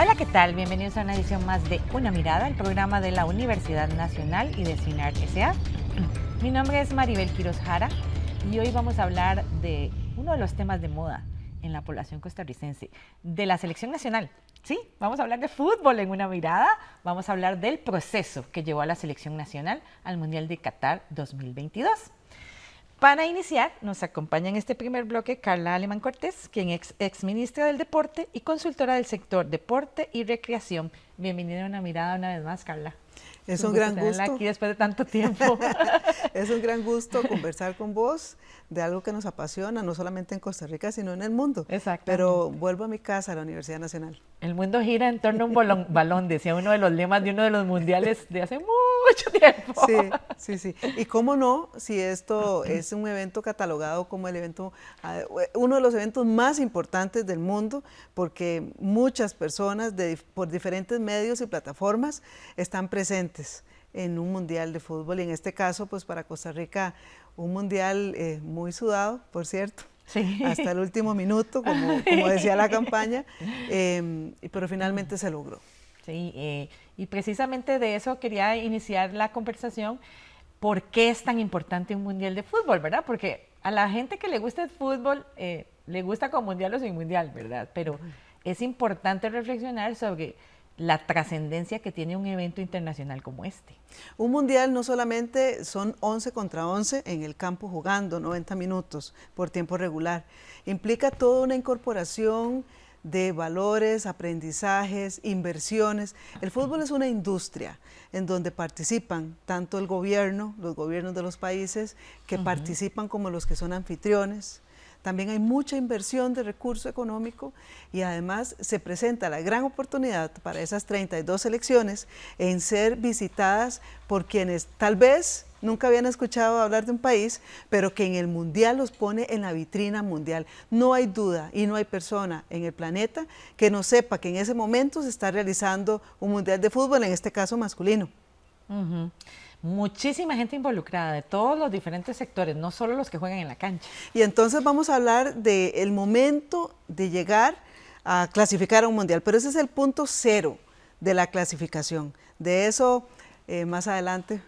Hola, ¿qué tal? Bienvenidos a una edición más de Una Mirada, el programa de la Universidad Nacional y de CINART S.A. Mi nombre es Maribel Quiroz Jara y hoy vamos a hablar de uno de los temas de moda en la población costarricense, de la selección nacional. Sí, vamos a hablar de fútbol en Una Mirada, vamos a hablar del proceso que llevó a la selección nacional al Mundial de Qatar 2022. Para iniciar, nos acompaña en este primer bloque Carla Alemán Cortés, quien es exministra del Deporte y consultora del sector Deporte y Recreación. Bienvenida a Una Mirada una vez más, Carla. Es un gran gusto. Aquí después de tanto tiempo. Es un gran gusto conversar con vos de algo que nos apasiona, no solamente en Costa Rica, sino en el mundo. Exactamente. Pero vuelvo a mi casa, a la Universidad Nacional. El mundo gira en torno a un balón, decía uno de los lemas de uno de los mundiales de hace mucho tiempo. Sí. Y cómo no, si esto es un evento catalogado como uno de los eventos más importantes del mundo, porque muchas personas por diferentes medios y plataformas están presentes en un mundial de fútbol, y en este caso, pues para Costa Rica, un mundial muy sudado, por cierto. Sí. Hasta el último minuto, como decía la campaña, pero finalmente se logró. Sí, y precisamente de eso quería iniciar la conversación. ¿Por qué es tan importante un mundial de fútbol, verdad? Porque a la gente que le gusta el fútbol, le gusta con mundial o sin mundial, ¿verdad? Pero es importante reflexionar sobre la trascendencia que tiene un evento internacional como este. Un mundial no solamente son 11 contra 11 en el campo jugando 90 minutos por tiempo regular, implica toda una incorporación de valores, aprendizajes, inversiones. El fútbol es una industria en donde participan tanto el gobierno, los gobiernos de los países que participan, como los que son anfitriones. También hay mucha inversión de recurso económico y además se presenta la gran oportunidad para esas 32 selecciones en ser visitadas por quienes tal vez nunca habían escuchado hablar de un país, pero que en el mundial los pone en la vitrina mundial. No hay duda y no hay persona en el planeta que no sepa que en ese momento se está realizando un mundial de fútbol, en este caso masculino. Muchísima gente involucrada de todos los diferentes sectores, no solo los que juegan en la cancha. Y entonces vamos a hablar del momento de llegar a clasificar a un mundial, pero ese es el punto cero de la clasificación. De eso más adelante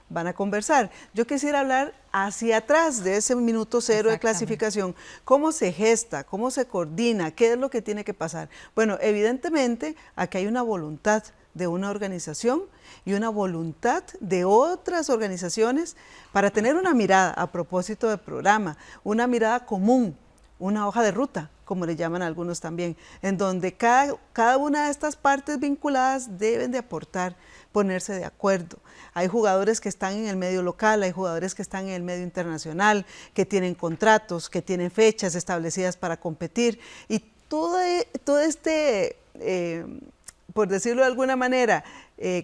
van a conversar. Yo quisiera hablar hacia atrás de ese minuto cero de clasificación. ¿Cómo se gesta? ¿Cómo se coordina? ¿Qué es lo que tiene que pasar? Bueno, evidentemente aquí hay una voluntad de una organización y una voluntad de otras organizaciones para tener una mirada, a propósito del programa, una mirada común, una hoja de ruta, como le llaman algunos también, en donde cada una de estas partes vinculadas deben de aportar, ponerse de acuerdo. Hay jugadores que están en el medio local, hay jugadores que están en el medio internacional, que tienen contratos, que tienen fechas establecidas para competir, y todo este por decirlo de alguna manera,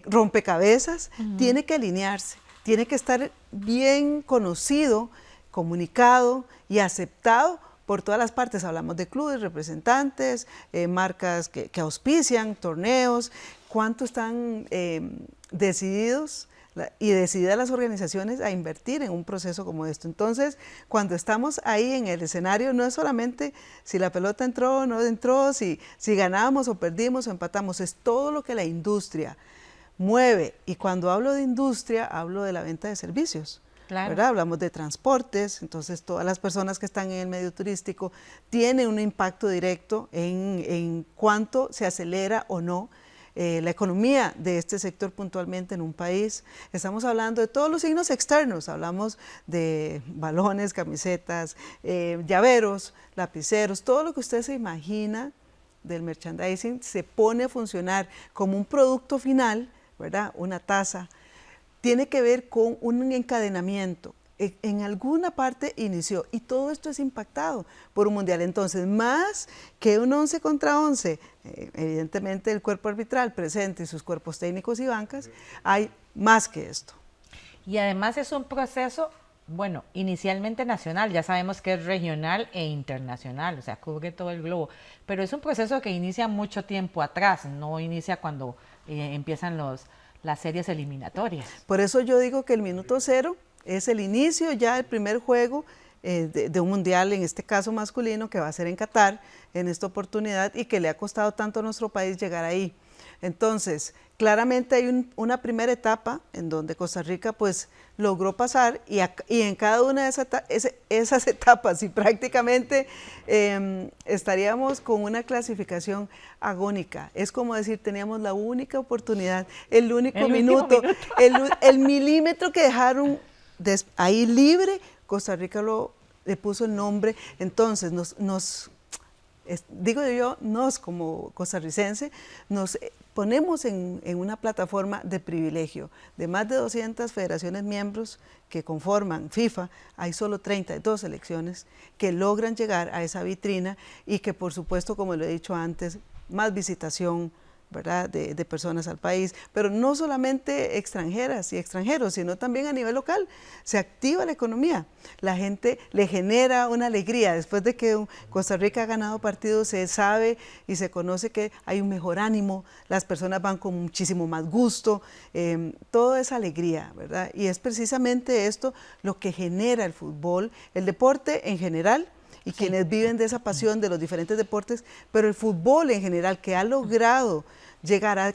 rompecabezas, tiene que alinearse, tiene que estar bien conocido, comunicado y aceptado por todas las partes. Hablamos de clubes, representantes, marcas que auspician, torneos, cuánto están decididos y decididas las organizaciones a invertir en un proceso como esto. Entonces, cuando estamos ahí en el escenario, no es solamente si la pelota entró o no entró, si ganamos o perdimos o empatamos, es todo lo que la industria mueve. Y cuando hablo de industria, hablo de la venta de servicios. Claro. ¿Verdad? Hablamos de transportes, entonces todas las personas que están en el medio turístico tienen un impacto directo en cuánto se acelera o no la economía de este sector puntualmente en un país. Estamos hablando de todos los signos externos, hablamos de balones, camisetas, llaveros, lapiceros, todo lo que usted se imagina del merchandising se pone a funcionar como un producto final, ¿verdad? Una taza, tiene que ver con un encadenamiento. En alguna parte inició y todo esto es impactado por un mundial. Entonces, más que un 11 contra 11, evidentemente el cuerpo arbitral presente y sus cuerpos técnicos y bancas, hay más que esto. Y además es un proceso, bueno, inicialmente nacional, ya sabemos que es regional e internacional, o sea, cubre todo el globo, pero es un proceso que inicia mucho tiempo atrás, no inicia cuando empiezan las series eliminatorias. Por eso yo digo que el minuto cero es el inicio ya del primer juego de un mundial, en este caso masculino, que va a ser en Qatar en esta oportunidad y que le ha costado tanto a nuestro país llegar ahí. Entonces, claramente hay una primera etapa en donde Costa Rica pues logró pasar y en cada una de esas etapas y prácticamente estaríamos con una clasificación agónica. Es como decir, teníamos la única oportunidad, el único minuto, el milímetro que dejaron ahí libre, Costa Rica le puso el nombre. Entonces digo yo, nos como costarricense, nos ponemos en una plataforma de privilegio. De más de 200 federaciones miembros que conforman FIFA, hay solo 32 selecciones que logran llegar a esa vitrina y que, por supuesto, como lo he dicho antes, más visitación, ¿verdad?, de personas al país, pero no solamente extranjeras y extranjeros, sino también a nivel local. Se activa la economía, la gente le genera una alegría. Después de que Costa Rica ha ganado partidos, se sabe y se conoce que hay un mejor ánimo, las personas van con muchísimo más gusto, toda esa alegría, ¿verdad? Y es precisamente esto lo que genera el fútbol, el deporte en general, y quienes viven de esa pasión de los diferentes deportes, pero el fútbol en general, que ha logrado llegar a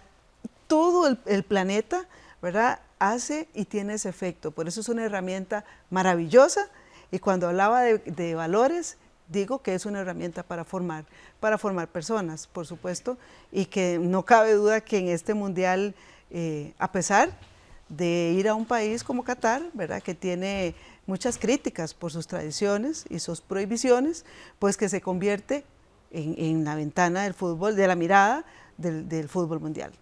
todo el planeta, ¿verdad?, hace y tiene ese efecto. Por eso es una herramienta maravillosa, y cuando hablaba de valores, digo que es una herramienta para formar personas, por supuesto, y que no cabe duda que en este mundial, a pesar de ir a un país como Qatar, ¿verdad?, que tiene muchas críticas por sus tradiciones y sus prohibiciones, pues que se convierte en la ventana del fútbol, de la mirada del fútbol mundial.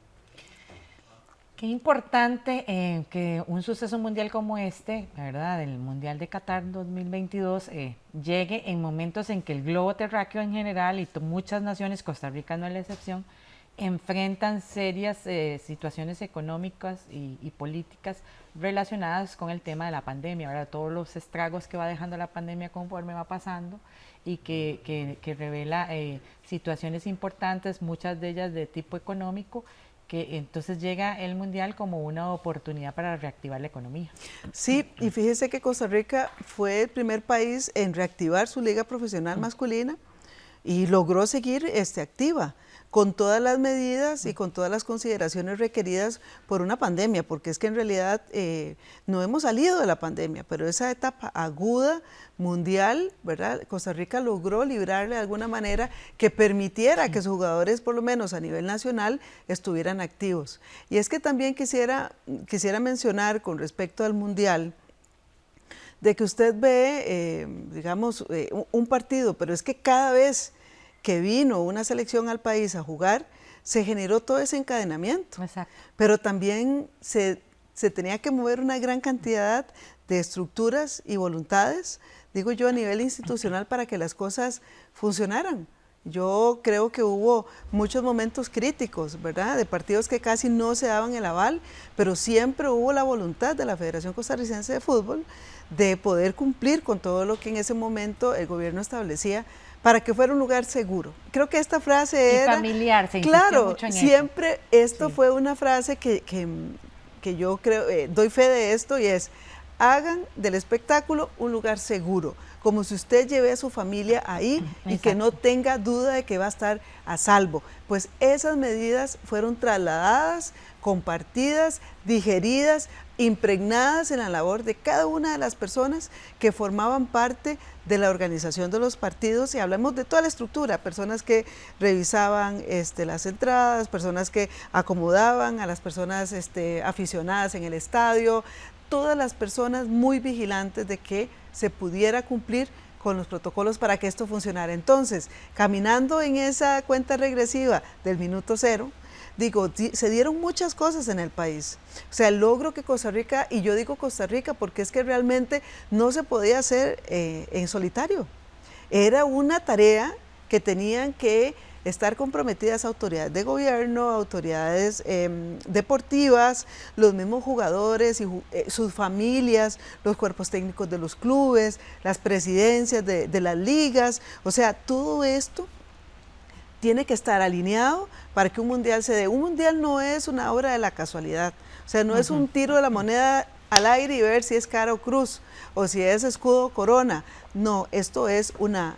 Qué importante que un suceso mundial como este, ¿verdad?, del Mundial de Qatar 2022, llegue en momentos en que el globo terráqueo en general y muchas naciones, Costa Rica no es la excepción, enfrentan serias situaciones económicas y políticas relacionadas con el tema de la pandemia, ¿verdad? Todos los estragos que va dejando la pandemia conforme va pasando y que revela situaciones importantes, muchas de ellas de tipo económico, que entonces llega el Mundial como una oportunidad para reactivar la economía. Sí, y fíjese que Costa Rica fue el primer país en reactivar su liga profesional masculina y logró seguir activa, con todas las medidas y con todas las consideraciones requeridas por una pandemia, porque es que en realidad no hemos salido de la pandemia, pero esa etapa aguda, mundial, ¿verdad?, Costa Rica logró librarle de alguna manera que permitiera que sus jugadores, por lo menos a nivel nacional, estuvieran activos. Y es que también quisiera mencionar con respecto al mundial, de que usted ve, digamos, un partido, pero es que cada vez que vino una selección al país a jugar, se generó todo ese encadenamiento. Exacto. Pero también se tenía que mover una gran cantidad de estructuras y voluntades, digo yo, a nivel institucional para que las cosas funcionaran. Yo creo que hubo muchos momentos críticos, ¿verdad?, de partidos que casi no se daban el aval, pero siempre hubo la voluntad de la Federación Costarricense de Fútbol de poder cumplir con todo lo que en ese momento el gobierno establecía para que fuera un lugar seguro. Creo que esta frase era familiar, se insistió mucho en siempre esto sí. Fue una frase que yo creo, doy fe de esto, y es: hagan del espectáculo un lugar seguro, como si usted lleve a su familia ahí. Exacto. Y que no tenga duda de que va a estar a salvo. Pues esas medidas fueron trasladadas, compartidas, digeridas, impregnadas en la labor de cada una de las personas que formaban parte de la organización de los partidos, y hablamos de toda la estructura, personas que revisaban las entradas, personas que acomodaban a las personas aficionadas en el estadio, todas las personas muy vigilantes de que se pudiera cumplir con los protocolos para que esto funcionara. Entonces, caminando en esa cuenta regresiva del minuto cero, digo, se dieron muchas cosas en el país. O sea, el logro que Costa Rica, y yo digo Costa Rica porque es que realmente no se podía hacer en solitario. Era una tarea que tenían que estar comprometidas autoridades de gobierno, autoridades deportivas, los mismos jugadores y sus familias, los cuerpos técnicos de los clubes, las presidencias de las ligas. O sea, todo esto tiene que estar alineado para que un mundial se dé. Un mundial no es una obra de la casualidad, o sea, no es un tiro de la moneda al aire y ver si es cara o cruz, o si es escudo o corona. No, esto es una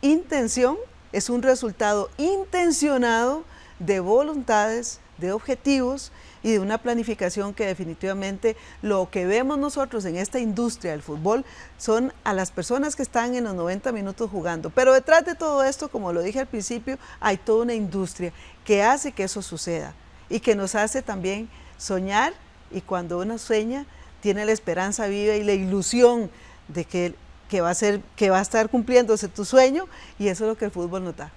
intención, es un resultado intencionado de voluntades, de objetivos y de una planificación que definitivamente lo que vemos nosotros en esta industria del fútbol son a las personas que están en los 90 minutos jugando. Pero detrás de todo esto, como lo dije al principio, hay toda una industria que hace que eso suceda y que nos hace también soñar, y cuando uno sueña tiene la esperanza viva y la ilusión de que va a estar cumpliéndose tu sueño, y eso es lo que el fútbol nos da.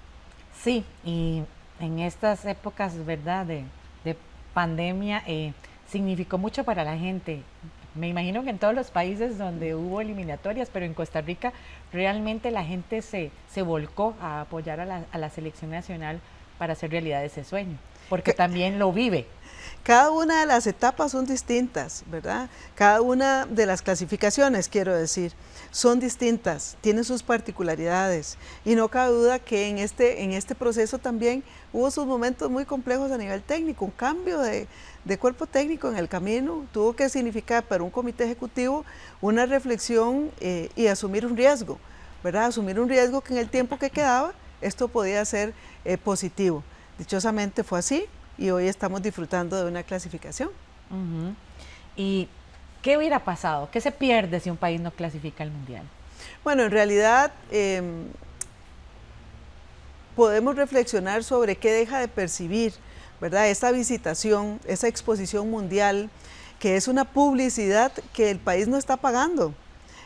Sí, y en estas épocas, ¿verdad?, de pandemia, significó mucho para la gente. Me imagino que en todos los países donde hubo eliminatorias, pero en Costa Rica realmente la gente se volcó a apoyar a la selección nacional para hacer realidad ese sueño, porque también lo vive. Cada una de las etapas son distintas, ¿verdad? Cada una de las clasificaciones, quiero decir, son distintas, tienen sus particularidades, y no cabe duda que en este proceso también hubo sus momentos muy complejos a nivel técnico. Un cambio de cuerpo técnico en el camino tuvo que significar para un comité ejecutivo una reflexión y asumir un riesgo, ¿verdad? Asumir un riesgo que en el tiempo que quedaba esto podía ser positivo. Dichosamente fue así, y hoy estamos disfrutando de una clasificación. ¿Y qué hubiera pasado? ¿Qué se pierde si un país no clasifica al Mundial? Bueno, en realidad podemos reflexionar sobre qué deja de percibir, ¿verdad? Esa visitación, esa exposición mundial, que es una publicidad que el país no está pagando.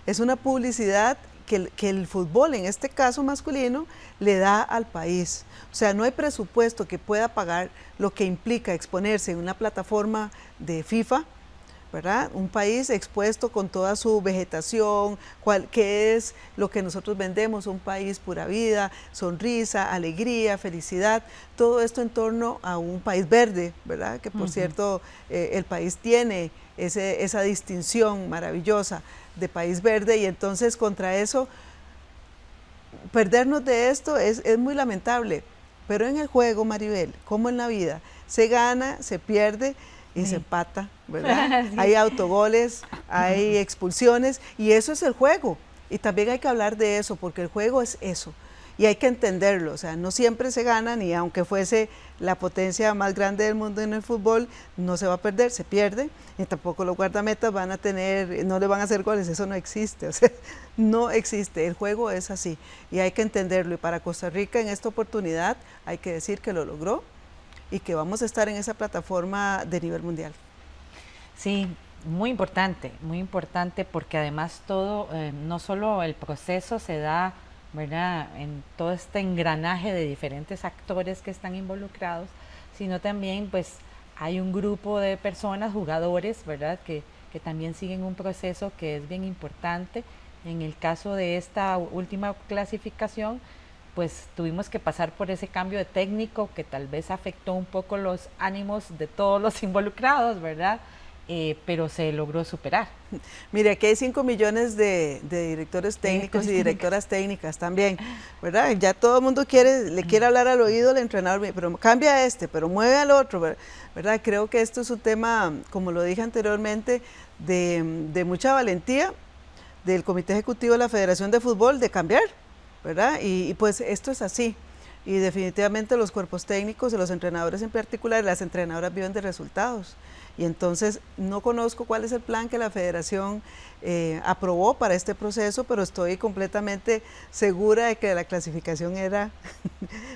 Es una publicidad que el fútbol, en este caso masculino, le da al país. O sea, no hay presupuesto que pueda pagar lo que implica exponerse en una plataforma de FIFA, ¿verdad? Un país expuesto con toda su vegetación, que es lo que nosotros vendemos, un país pura vida, sonrisa, alegría, felicidad, todo esto en torno a un país verde, ¿verdad? Que por cierto, el país tiene esa distinción maravillosa de país verde, y entonces contra eso, perdernos de esto es muy lamentable. Pero en el juego, Maribel, como en la vida, se gana, se pierde y se empata, ¿verdad? Sí. Hay autogoles, hay expulsiones, y eso es el juego. Y también hay que hablar de eso, porque el juego es eso, y hay que entenderlo. O sea, no siempre se gana, ni aunque fuese la potencia más grande del mundo en el fútbol, no se va a perder, se pierde, y tampoco los guardametas van a tener, no le van a hacer goles, eso no existe, o sea, no existe, el juego es así, y hay que entenderlo. Y para Costa Rica en esta oportunidad hay que decir que lo logró, y que vamos a estar en esa plataforma de nivel mundial. Sí, muy importante, porque además todo, no solo el proceso se da, ¿verdad?, en todo este engranaje de diferentes actores que están involucrados, sino también pues hay un grupo de personas, jugadores, ¿verdad?, que también siguen un proceso que es bien importante. En el caso de esta última clasificación, pues tuvimos que pasar por ese cambio de técnico que tal vez afectó un poco los ánimos de todos los involucrados, ¿verdad? Pero se logró superar. Mire, aquí hay 5 millones de directores técnicos y directoras técnicas también, ¿verdad? Ya todo el mundo le quiere hablar al oído al entrenador, pero cambia pero mueve al otro, ¿verdad? Creo que esto es un tema, como lo dije anteriormente, de mucha valentía del Comité Ejecutivo de la Federación de Fútbol de cambiar, ¿verdad? Y pues esto es así, y definitivamente los cuerpos técnicos y los entrenadores en particular, las entrenadoras viven de resultados, y entonces no conozco cuál es el plan que la federación aprobó para este proceso, pero estoy completamente segura de que la clasificación era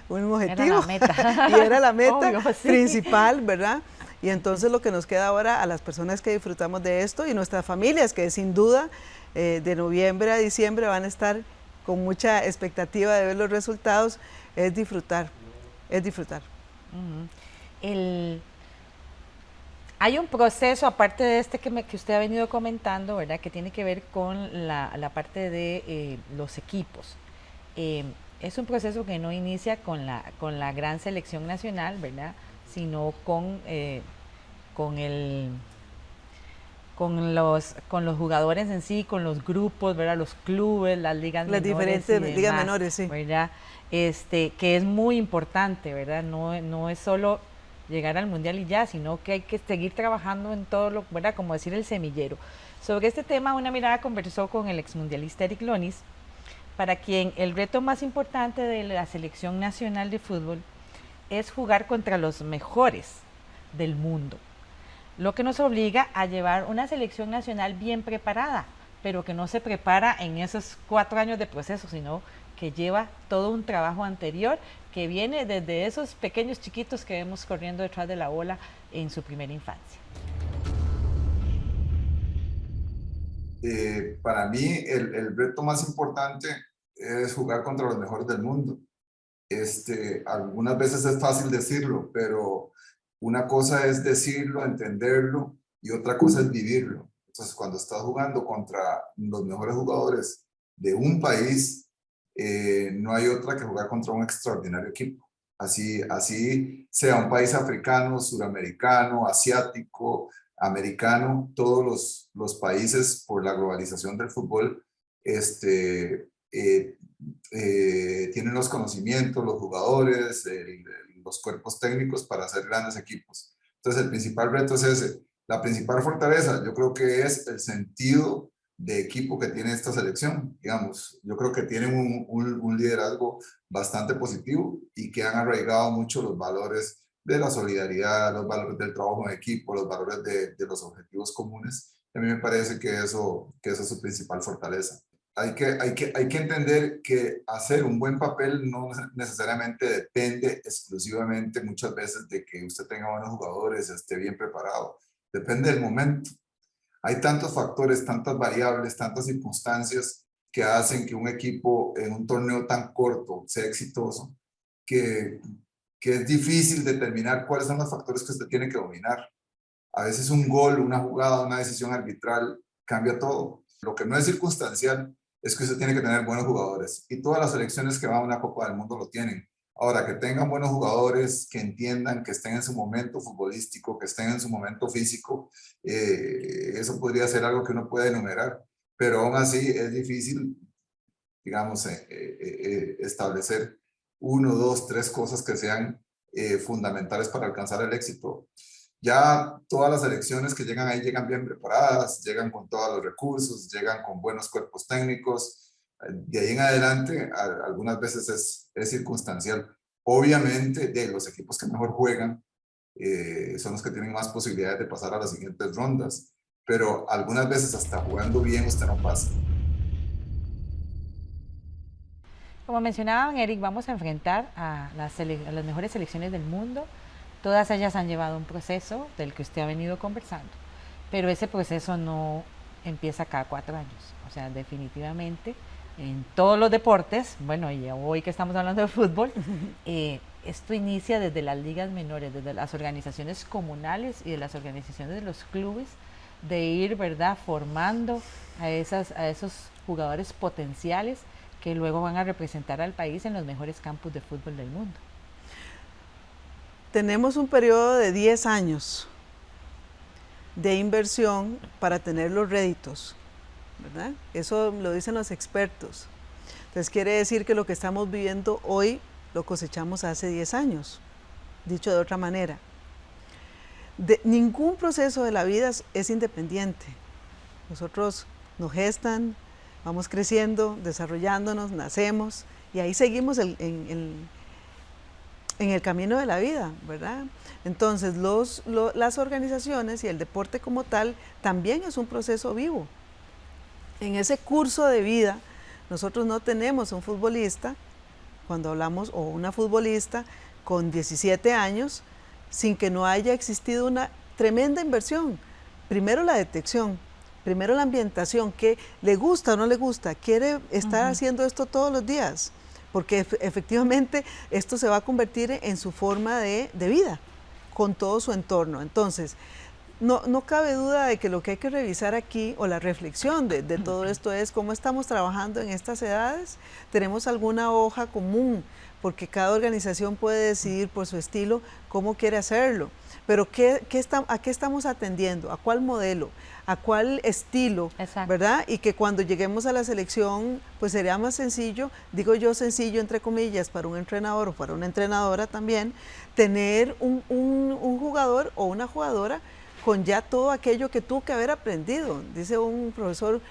un objetivo, era la meta. Y era la meta obvio, sí, principal, ¿verdad? Y entonces lo que nos queda ahora a las personas que disfrutamos de esto y nuestras familias, que sin duda de noviembre a diciembre van a estar con mucha expectativa de ver los resultados, es disfrutar, es disfrutar. Hay un proceso, aparte de este que usted ha venido comentando, ¿verdad?, que tiene que ver con la parte de los equipos. Es un proceso que no inicia con la gran selección nacional, ¿verdad?, sino con los jugadores en sí, con los grupos, ¿verdad?, los clubes, las ligas menores. Las diferentes ligas menores, sí. ¿Verdad? Que es muy importante, ¿verdad? No es solo llegar al Mundial y ya, sino que hay que seguir trabajando en todo lo, ¿verdad? Como decir el semillero. Sobre este tema, Una Mirada conversó con el exmundialista Eric Lonis, para quien el reto más importante de la selección nacional de fútbol es jugar contra los mejores del mundo, lo que nos obliga a llevar una selección nacional bien preparada, pero que no se prepara en esos 4 años de proceso, sino que lleva todo un trabajo anterior que viene desde esos pequeños chiquitos que vemos corriendo detrás de la bola en su primera infancia. Para mí el reto más importante es jugar contra los mejores del mundo. Algunas veces es fácil decirlo, pero una cosa es decirlo, entenderlo, y otra cosa es vivirlo. Entonces, cuando estás jugando contra los mejores jugadores de un país, no hay otra que jugar contra un extraordinario equipo. Así sea un país africano, suramericano, asiático, americano, todos los países, por la globalización del fútbol, tienen los conocimientos, los jugadores, los cuerpos técnicos para hacer grandes equipos. Entonces el principal reto es ese. La principal fortaleza yo creo que es el sentido de equipo que tiene esta selección. Digamos, yo creo que tienen un liderazgo bastante positivo y que han arraigado mucho los valores de la solidaridad, los valores del trabajo en equipo, los valores de los objetivos comunes. A mí me parece que eso es su principal fortaleza. Hay que entender que hacer un buen papel no necesariamente depende exclusivamente muchas veces de que usted tenga buenos jugadores, esté bien preparado. Depende del momento. Hay tantos factores, tantas variables, tantas circunstancias que hacen que un equipo en un torneo tan corto sea exitoso, que es difícil determinar cuáles son los factores que usted tiene que dominar. A veces un gol, una jugada, una decisión arbitral cambia todo. Lo que no es circunstancial es que usted tiene que tener buenos jugadores, y todas las selecciones que van a una Copa del Mundo lo tienen. Ahora, que tengan buenos jugadores, que entiendan, que estén en su momento futbolístico, que estén en su momento físico, eso podría ser algo que uno puede enumerar, pero aún así es difícil, digamos, establecer 1, 2, 3 cosas que sean fundamentales para alcanzar el éxito. Ya todas las selecciones que llegan ahí llegan bien preparadas, llegan con todos los recursos, llegan con buenos cuerpos técnicos. De ahí en adelante, algunas veces es circunstancial. Obviamente, de los equipos que mejor juegan son los que tienen más posibilidades de pasar a las siguientes rondas, pero algunas veces hasta jugando bien usted no pasa. Como mencionaban, Eric, vamos a enfrentar a las mejores selecciones del mundo. Todas ellas han llevado un proceso del que usted ha venido conversando, pero ese proceso no empieza cada 4 años. O sea, definitivamente, en todos los deportes, bueno, y hoy que estamos hablando de fútbol, esto inicia desde las ligas menores, desde las organizaciones comunales y de las organizaciones de los clubes, de ir, ¿verdad?, formando a esos jugadores potenciales que luego van a representar al país en los mejores campos de fútbol del mundo. Tenemos un periodo de 10 años de inversión para tener los réditos, ¿verdad? Eso lo dicen los expertos. Entonces quiere decir que lo que estamos viviendo hoy lo cosechamos hace 10 años, dicho de otra manera. Ningún proceso de la vida es independiente. Nosotros nos gestan, vamos creciendo, desarrollándonos, nacemos y ahí seguimos en el camino de la vida, ¿verdad? Entonces las organizaciones y el deporte como tal también es un proceso vivo. En ese curso de vida nosotros no tenemos un futbolista, cuando hablamos, o una futbolista con 17 años, sin que no haya existido una tremenda inversión. Primero la detección, primero la ambientación, que le gusta o no le gusta, quiere estar haciendo esto todos los días, porque efectivamente esto se va a convertir en su forma de vida, con todo su entorno. Entonces, no cabe duda de que lo que hay que revisar aquí, o la reflexión de todo esto, es cómo estamos trabajando en estas edades. Tenemos alguna hoja común, porque cada organización puede decidir por su estilo cómo quiere hacerlo. Pero ¿a qué estamos atendiendo? ¿A cuál modelo? ¿A cuál estilo? Exacto. ¿Verdad? Y que cuando lleguemos a la selección, pues sería más sencillo, digo yo sencillo entre comillas, para un entrenador o para una entrenadora también, tener un jugador o una jugadora con ya todo aquello que tuvo que haber aprendido. Dice un profesor,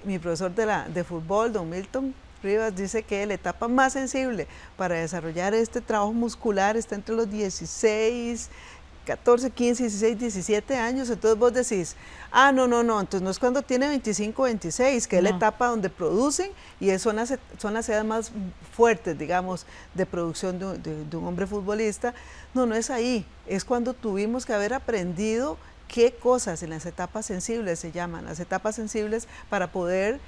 mi profesor de fútbol, don Milton Rivas, dice que la etapa más sensible para desarrollar este trabajo muscular está entre los 16, 14, 15, 16, 17 años. Entonces vos decís, no, entonces no es cuando tiene 25, 26, que es la etapa donde producen, y son las edades más fuertes, digamos, de producción de un hombre futbolista. No es ahí, es cuando tuvimos que haber aprendido qué cosas en las etapas sensibles se llaman, las etapas sensibles, para poder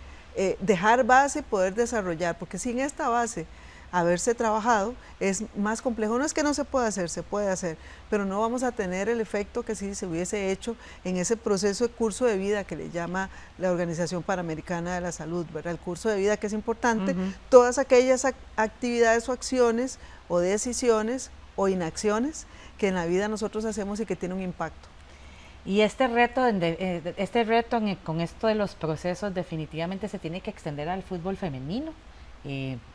dejar base, poder desarrollar, porque sin esta base haberse trabajado es más complejo. No es que no se pueda hacer, se puede hacer, pero no vamos a tener el efecto que si se hubiese hecho en ese proceso de curso de vida que le llama la Organización Panamericana de la Salud, ¿verdad? El curso de vida, que es importante, todas aquellas actividades o acciones o decisiones o inacciones que en la vida nosotros hacemos y que tienen un impacto. Y este reto con esto de los procesos definitivamente se tiene que extender al fútbol femenino.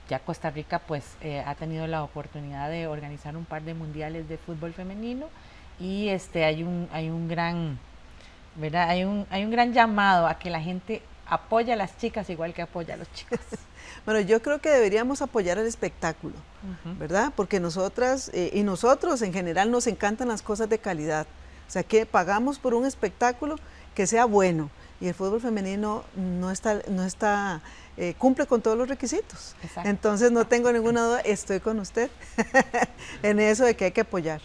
Ya Costa Rica pues ha tenido la oportunidad de organizar un par de mundiales de fútbol femenino, y hay un gran, ¿verdad? Hay un gran llamado a que la gente apoye a las chicas igual que apoya a los chicos. Bueno, yo creo que deberíamos apoyar el espectáculo, ¿verdad? Porque nosotras y nosotros en general nos encantan las cosas de calidad. O sea, que pagamos por un espectáculo que sea bueno, y el fútbol femenino cumple con todos los requisitos. Exacto. Entonces no tengo ninguna duda, estoy con usted en eso de que hay que apoyar.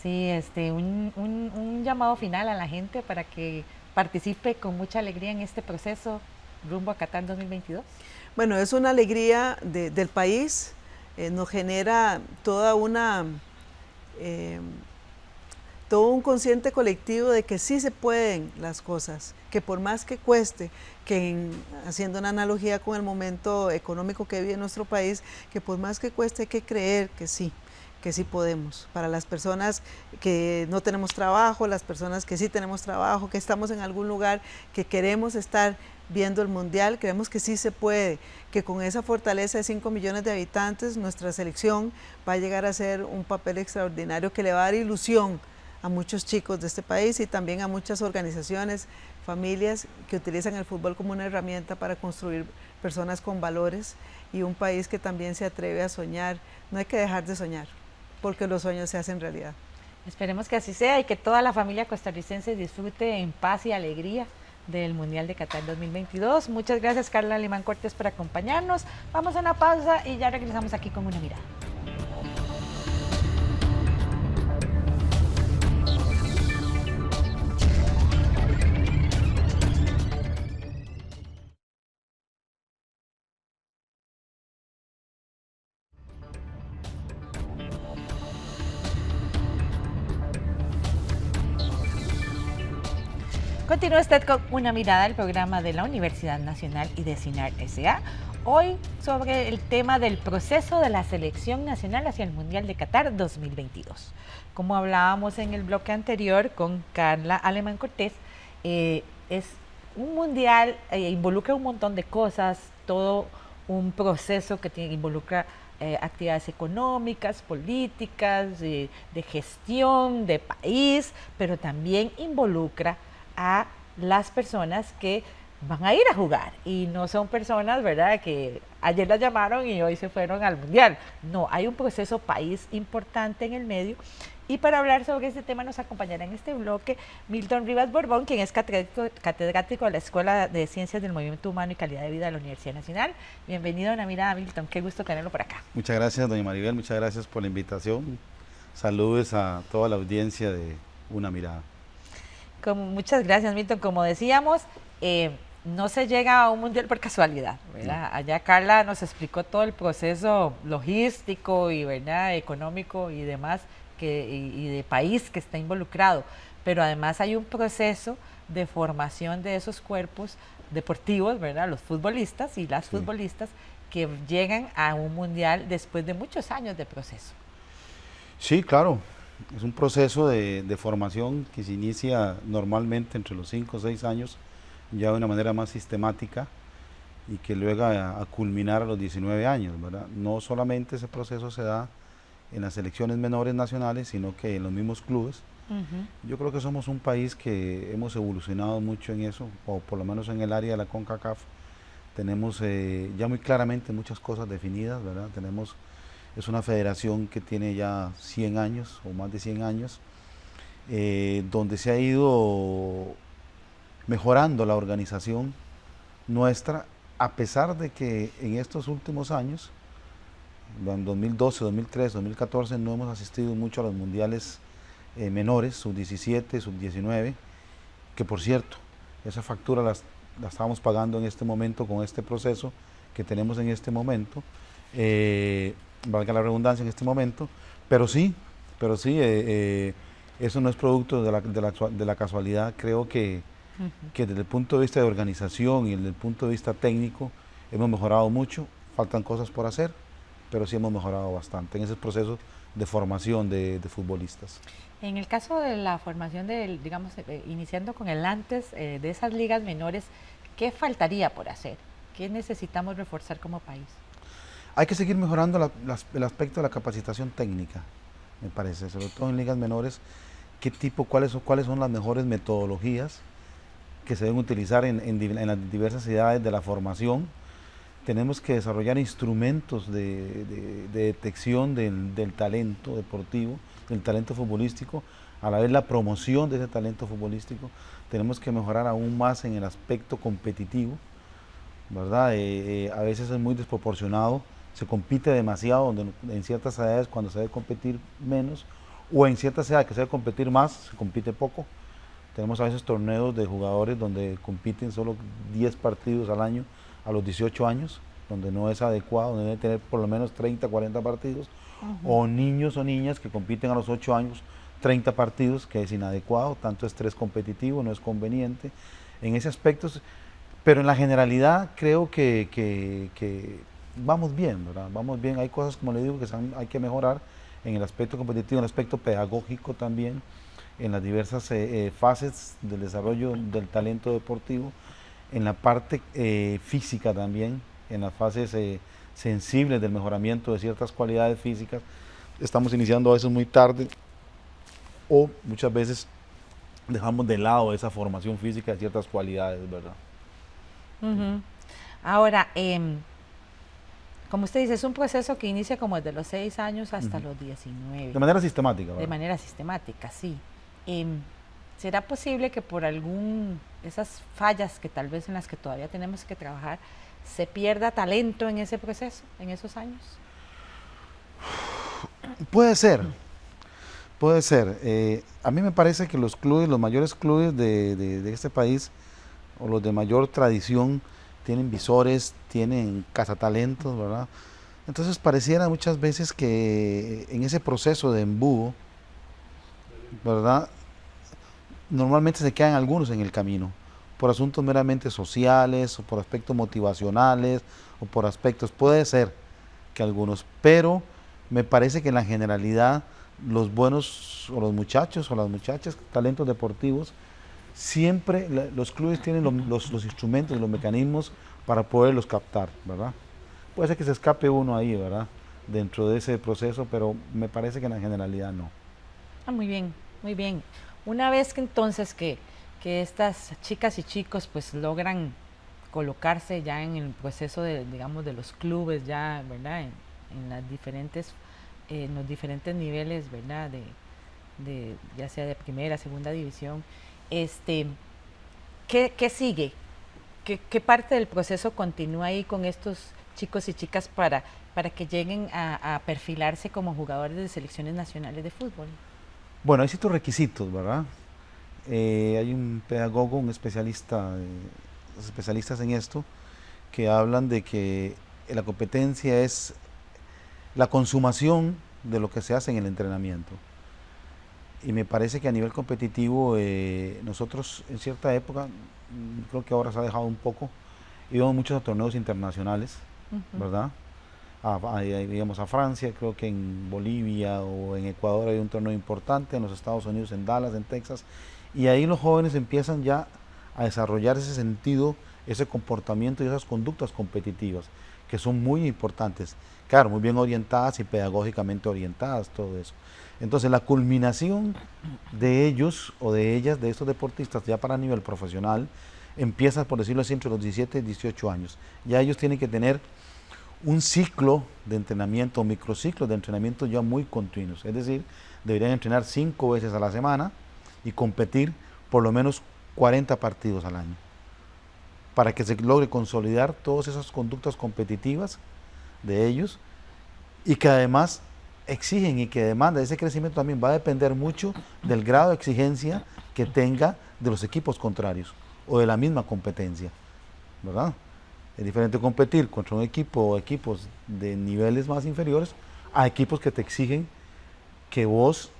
Sí, un llamado final a la gente para que participe con mucha alegría en este proceso rumbo a Qatar 2022. Bueno, es una alegría del país, nos genera todo un consciente colectivo de que sí se pueden las cosas, que por más que cueste, haciendo una analogía con el momento económico que vive nuestro país, que por más que cueste hay que creer que sí podemos. Para las personas que no tenemos trabajo, las personas que sí tenemos trabajo, que estamos en algún lugar, que queremos estar viendo el mundial, creemos que sí se puede, que con esa fortaleza de 5 millones de habitantes, nuestra selección va a llegar a ser un papel extraordinario que le va a dar ilusión a muchos chicos de este país y también a muchas organizaciones, familias que utilizan el fútbol como una herramienta para construir personas con valores y un país que también se atreve a soñar. No hay que dejar de soñar, porque los sueños se hacen realidad. Esperemos que así sea y que toda la familia costarricense disfrute en paz y alegría del Mundial de Qatar 2022. Muchas gracias, Carla Alemán Cortés, por acompañarnos. Vamos a una pausa y ya regresamos aquí con Una Mirada. Continúa usted con Una Mirada, el programa de la Universidad Nacional y de CINAR S.A. Hoy sobre el tema del proceso de la selección nacional hacia el Mundial de Qatar 2022. Como hablábamos en el bloque anterior con Carla Alemán Cortés, es un mundial, involucra un montón de cosas, todo un proceso que involucra actividades económicas, políticas, de gestión, de país, pero también involucra a las personas que van a ir a jugar y no son personas, ¿verdad?, que ayer las llamaron y hoy se fueron al mundial. No, hay un proceso país importante en el medio, y para hablar sobre este tema nos acompañará en este bloque Milton Rivas Borbón, quien es catedrático de la Escuela de Ciencias del Movimiento Humano y Calidad de Vida de la Universidad Nacional. Bienvenido a Una Mirada, Milton, qué gusto tenerlo por acá. Muchas gracias, doña Maribel, muchas gracias por la invitación. Saludos a toda la audiencia de Una Mirada. Muchas gracias, Milton. Como decíamos, no se llega a un mundial por casualidad, ¿verdad? No. Allá Carla nos explicó todo el proceso logístico y, ¿verdad?, económico y demás y de país que está involucrado. pero además hay un proceso de formación de esos cuerpos deportivos, ¿verdad? Los futbolistas y las futbolistas que llegan a un mundial después de muchos años de proceso. Sí, claro, es un proceso de formación que se inicia normalmente entre los 5 o 6 años, ya de una manera más sistemática, y que luego a culminar a los 19 años, ¿verdad? No solamente ese proceso se da en las selecciones menores nacionales, sino que en los mismos clubes. Yo creo que somos un país que hemos evolucionado mucho en eso, o por lo menos en el área de la CONCACAF. Tenemos ya muy claramente muchas cosas definidas, ¿verdad? Es una federación que tiene ya 100 años o más de 100 años, donde se ha ido mejorando la organización nuestra, a pesar de que en estos últimos años, en 2012, 2013, 2014, no hemos asistido mucho a los mundiales menores, sub-17, sub-19, que por cierto, esa factura la estamos pagando en este momento con este proceso que tenemos en este momento, valga la redundancia en este momento, pero sí, eso no es producto de la casualidad. Creo que desde el punto de vista de organización y desde el punto de vista técnico hemos mejorado mucho, faltan cosas por hacer, pero sí hemos mejorado bastante en ese proceso de formación de futbolistas. En el caso de la formación, digamos, iniciando con el antes de esas ligas menores, ¿qué faltaría por hacer? ¿Qué necesitamos reforzar como país? Hay que seguir mejorando el aspecto de la capacitación técnica, me parece, sobre todo en ligas menores, cuáles son las mejores metodologías que se deben utilizar en las diversas edades de la formación. Tenemos que desarrollar instrumentos de detección del talento deportivo, del talento futbolístico, a la vez la promoción de ese talento futbolístico. Tenemos que mejorar aún más en el aspecto competitivo, ¿verdad? A veces es muy desproporcionado, se compite demasiado en ciertas edades cuando se debe competir menos, o en ciertas edades que se debe competir más, se compite poco. Tenemos a veces torneos de jugadores donde compiten solo 10 partidos al año a los 18 años, donde no es adecuado, donde debe tener por lo menos 30, 40 partidos, o niños o niñas que compiten a los 8 años 30 partidos, que es inadecuado, tanto estrés competitivo, no es conveniente en ese aspecto, pero en la generalidad creo que vamos bien, ¿verdad? Vamos bien. Hay cosas, como le digo, que hay que mejorar en el aspecto competitivo, en el aspecto pedagógico también, en las diversas fases del desarrollo del talento deportivo, en la parte física también, en las fases sensibles del mejoramiento de ciertas cualidades físicas. Estamos iniciando a veces muy tarde, o muchas veces dejamos de lado esa formación física de ciertas cualidades, ¿verdad? Ahora, como usted dice, es un proceso que inicia como desde los 6 años hasta los 19. De manera sistemática, ¿verdad? De manera sistemática, sí. ¿Será posible que por esas fallas que tal vez en las que todavía tenemos que trabajar, se pierda talento en ese proceso, en esos años? Puede ser. A mí me parece que los mayores clubes de este país, o los de mayor tradición, tienen visores, tienen cazatalentos, ¿verdad? Entonces pareciera muchas veces que en ese proceso de embudo, ¿verdad?, normalmente se quedan algunos en el camino, por asuntos meramente sociales, o por aspectos motivacionales, o por aspectos, puede ser que algunos, pero me parece que en la generalidad los buenos, o los muchachos, o las muchachas, talentos deportivos, siempre los clubes tienen los instrumentos, los mecanismos para poderlos captar, ¿verdad? Puede ser que se escape uno ahí, ¿verdad?, dentro de ese proceso, pero me parece que en la generalidad no. Muy bien, muy bien. Una vez que entonces que estas chicas y chicos pues logran colocarse ya en el proceso digamos, de los clubes ya, ¿verdad?, en los diferentes niveles, ¿verdad?, ya sea de primera, segunda división, ¿qué sigue? ¿Qué parte del proceso continúa ahí con estos chicos y chicas para que lleguen a perfilarse como jugadores de selecciones nacionales de fútbol? Bueno, hay ciertos requisitos, ¿verdad? Hay un pedagogo, un especialista, los especialistas en esto, que hablan de que la competencia es la consumación de lo que se hace en el entrenamiento. y me parece que a nivel competitivo nosotros en cierta época, creo que ahora se ha dejado un poco, íbamos muchos a torneos internacionales, ¿verdad? Digamos a Francia, creo que en Bolivia o en Ecuador hay un torneo importante, en los Estados Unidos, en Dallas, en Texas, y ahí los jóvenes empiezan ya a desarrollar ese sentido, ese comportamiento y esas conductas competitivas, que son muy importantes, claro, muy bien orientadas y pedagógicamente orientadas, todo eso. Entonces la culminación de ellos o de ellas, de estos deportistas ya para nivel profesional, empieza, por decirlo así, entre los 17 y 18 años. Ya ellos tienen que tener un ciclo de entrenamiento, microciclos de entrenamiento ya muy continuos, es decir, deberían entrenar 5 veces a la semana y competir por lo menos 40 partidos al año, para que se logre consolidar todas esas conductas competitivas de ellos y que además exigen y que demanda, ese crecimiento también va a depender mucho del grado de exigencia que tenga de los equipos contrarios o de la misma competencia, ¿verdad? Es diferente competir contra un equipo o equipos de niveles más inferiores a equipos que te exigen que vos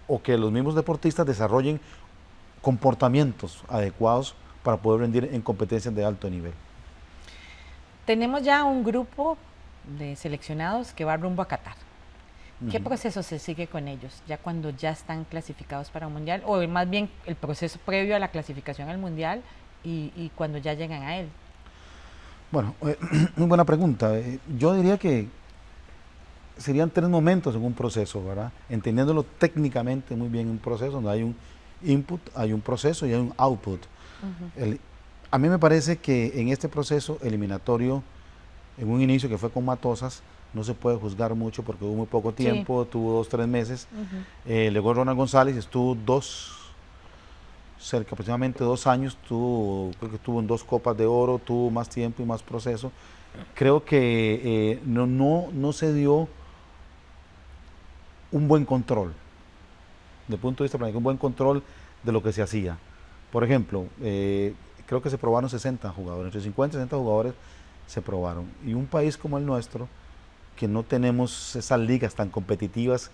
o que los mismos deportistas desarrollen comportamientos adecuados para poder rendir en competencias de alto nivel. Tenemos ya un grupo de seleccionados que va rumbo a Qatar. ¿Qué proceso se sigue con ellos ya cuando ya están clasificados para un mundial? O más bien el proceso previo a la clasificación al mundial y cuando ya llegan a él. Bueno, muy buena pregunta. Yo diría que serían 3 momentos en un proceso, ¿verdad? Entendiéndolo técnicamente muy bien, un proceso donde hay un input, hay un proceso y hay un output. A mí me parece que en este proceso eliminatorio, en un inicio que fue con Matosas, no se puede juzgar mucho porque hubo muy poco tiempo, tuvo 2 o 3 meses. Luego Ronald González estuvo aproximadamente 2 años, creo que estuvo en 2 Copas de Oro, tuvo más tiempo y más proceso. Creo que no se dio un buen control, de punto de vista un buen control de lo que se hacía. Por ejemplo, creo que se probaron 60 jugadores, entre 50 y 60 jugadores se probaron. Y un país como el nuestro, que no tenemos esas ligas tan competitivas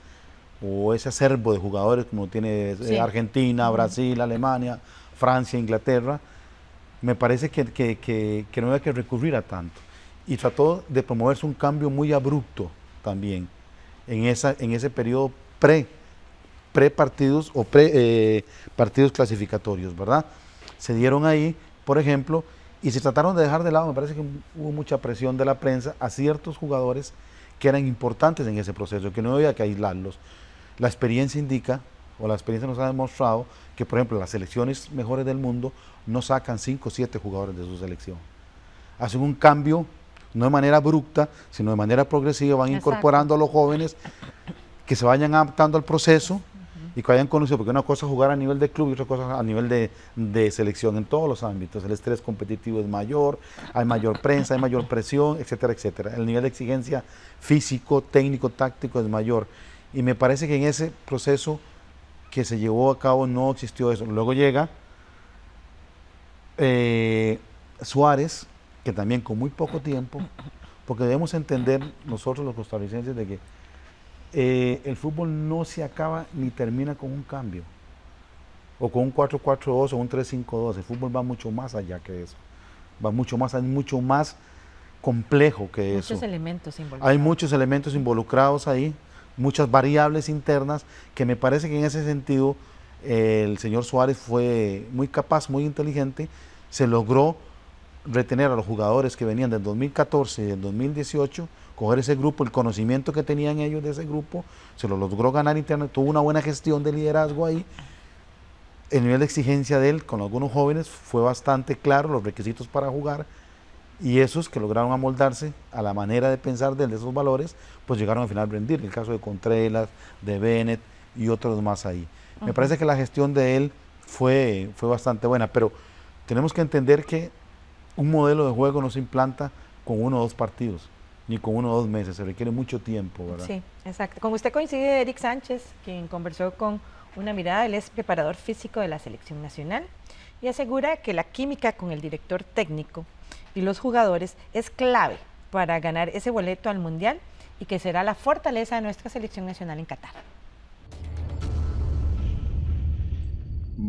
o ese acervo de jugadores como tiene Argentina, Brasil, Alemania, Francia, Inglaterra, me parece que no había que recurrir a tanto. Y trató de promoverse un cambio muy abrupto también en ese periodo pre-partidos o partidos clasificatorios, ¿verdad? Se dieron ahí, por ejemplo, y se trataron de dejar de lado, me parece que hubo mucha presión de la prensa a ciertos jugadores que eran importantes en ese proceso, que no había que aislarlos. La experiencia indica, o la experiencia nos ha demostrado, que por ejemplo las selecciones mejores del mundo no sacan 5 o 7 jugadores de su selección. Hacen un cambio, no de manera abrupta, sino de manera progresiva, van incorporando a los jóvenes que se vayan adaptando al proceso y que vayan conociendo, porque una cosa es jugar a nivel de club y otra cosa a nivel de selección en todos los ámbitos. El estrés competitivo es mayor, hay mayor prensa, hay mayor presión, etcétera, etcétera. El nivel de exigencia físico, técnico, táctico es mayor. Y me parece que en ese proceso que se llevó a cabo no existió eso. Luego llega Suárez, que también con muy poco tiempo, porque debemos entender nosotros los costarricenses de que el fútbol no se acaba ni termina con un cambio, o con un 4-4-2 o un 3-5-2. El fútbol va mucho más allá que eso, va mucho más complejo que eso. Muchos elementos involucrados. Hay muchos elementos involucrados ahí, muchas variables internas, que me parece que en ese sentido el señor Suárez fue muy capaz, muy inteligente, se logró retener a los jugadores que venían del 2014 y del 2018, coger ese grupo, el conocimiento que tenían ellos de ese grupo, se lo logró ganar interno, tuvo una buena gestión de liderazgo ahí. El nivel de exigencia de él con algunos jóvenes fue bastante claro, los requisitos para jugar, y esos que lograron amoldarse a la manera de pensar de él, de esos valores, pues llegaron al final a rendir. El caso de Contreras, de Bennett y otros más ahí. Me parece que la gestión de él fue bastante buena, pero tenemos que entender que un modelo de juego no se implanta con 1 o 2 partidos, ni con 1 o 2 meses, se requiere mucho tiempo, ¿verdad? Sí, exacto. Con usted coincide Eric Sánchez, quien conversó con Una Mirada. Él es preparador físico de la selección nacional y asegura que la química con el director técnico y los jugadores es clave para ganar ese boleto al mundial y que será la fortaleza de nuestra selección nacional en Qatar.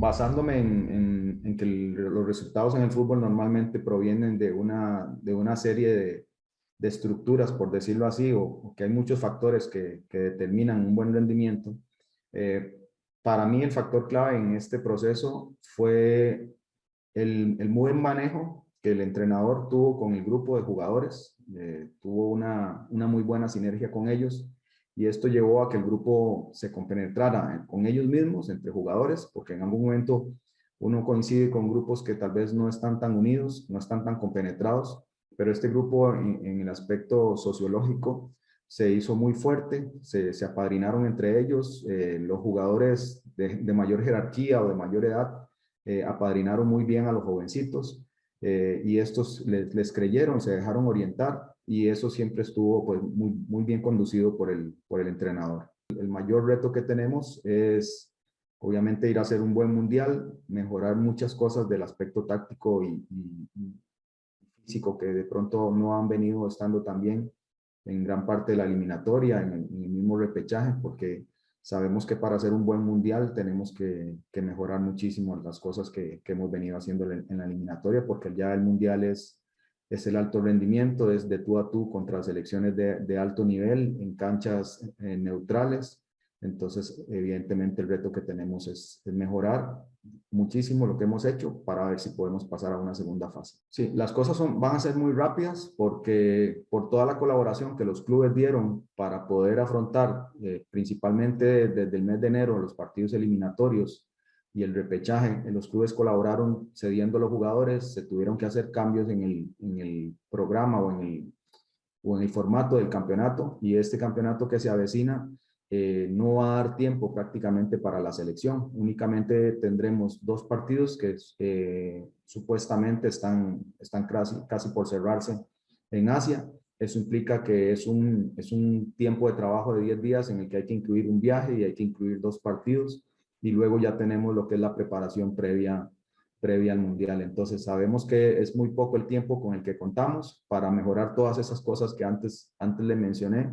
basándome en que los resultados en el fútbol normalmente provienen de una serie de estructuras, por decirlo así, o que hay muchos factores que determinan un buen rendimiento. Para mí el factor clave en este proceso fue el buen manejo que el entrenador tuvo con el grupo de jugadores, tuvo una muy buena sinergia con ellos, y esto llevó a que el grupo se compenetrara con ellos mismos, entre jugadores, porque en algún momento uno coincide con grupos que tal vez no están tan unidos, no están tan compenetrados, pero este grupo en el aspecto sociológico se hizo muy fuerte, se apadrinaron entre ellos, los jugadores de mayor jerarquía o de mayor edad apadrinaron muy bien a los jovencitos, y estos les creyeron, se dejaron orientar, y eso siempre estuvo pues, muy bien conducido por el entrenador. El mayor reto que tenemos es obviamente ir a hacer un buen mundial, mejorar muchas cosas del aspecto táctico y físico que de pronto no han venido estando tan bien en gran parte de la eliminatoria, en el mismo repechaje, porque sabemos que para hacer un buen mundial tenemos que mejorar muchísimo las cosas que hemos venido haciendo en la eliminatoria, porque ya el mundial es el alto rendimiento, es de tú a tú contra selecciones de alto nivel en canchas neutrales. Entonces, evidentemente, el reto que tenemos es mejorar muchísimo lo que hemos hecho para ver si podemos pasar a una segunda fase. Sí, las cosas van a ser muy rápidas porque por toda la colaboración que los clubes dieron para poder afrontar principalmente desde el mes de enero los partidos eliminatorios y el repechaje, los clubes colaboraron cediendo a los jugadores, se tuvieron que hacer cambios en el programa o en el formato del campeonato, y este campeonato que se avecina no va a dar tiempo prácticamente para la selección. Únicamente tendremos 2 partidos que supuestamente están casi por cerrarse en Asia. Eso implica que es un tiempo de trabajo de 10 días en el que hay que incluir un viaje y hay que incluir 2 partidos, y luego ya tenemos lo que es la preparación previa al mundial. Entonces sabemos que es muy poco el tiempo con el que contamos para mejorar todas esas cosas que antes le mencioné,